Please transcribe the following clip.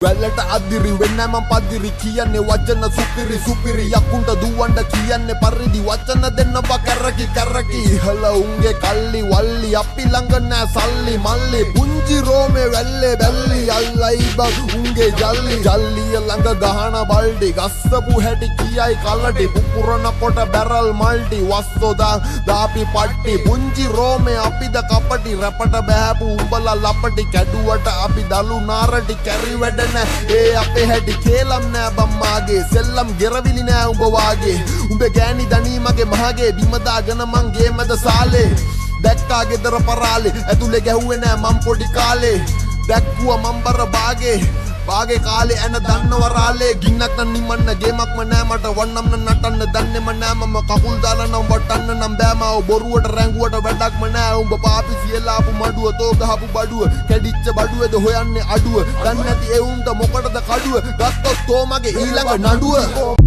වැල්ලට අදිරි වෙන්න මම පදිරි කියන්නේ වචන සුපිරි සුපිරි යකුන්ට දුවන්න කියන්නේ පරිදි වචන දෙන්න බකරකි කරකි ඉහළ උන්ගේ කල්ලි වල්ලි අපි ළඟ නෑ සල්ලි මල්ලි පුංචි රෝමේ වැල්ලේ බැල්ලි අල්ලයි බග් උන්ගේ ජල්ලි ජල්ලිය ළඟ ගහන බල්ඩි ගස්සපු හැටි කියයි කලටි පුපුරන පොට බැරල් මල්ටි වස්සෝදා දාපි පට්ටි පුංචි රෝමේ අපිද කපටි රැපට බෑපු උඹලා ලපටි කැඩුවට අපි දලු නාරටි කැරි වැඩ ඒ අපේ හැටි කේලම් නෑ බම්මාගේ සෙල්ලම් ගෙරවිලි නෑ උඹ වාගේ උඹේ ගෑණි දනීමගේ මහගේ බිම දාගෙන මං ගේ මැද සාලේ දැක්කා ගෙදර පරාලේ ඇතුලේ ගැහුවේ නෑ මං පොඩි කාලේ දැක්කුවා මං බර බාගේ කාලේ ඇන දන්නව රාලේ ගින්නක් නම් නිමන්න ගේමක්ම නෑ මට වන්නම් නටන්න දන්නේම නෑ මම කකුල් දාලා නම් වටන්න නම් බෑ මාව බොරුවට රැංගුවට වැඩක්ම නෑ උඹ පාපි සියලා ආපු මඩුව තෝ ගහපු බඩුව කැඩිච්ච බඩුවේද හොයන්නේ අඩුව දන්නේ නැති ඒ උන්ට මොකටද කඩුව ගත්තොත් තෝ මගේ ඊළඟ නඩුව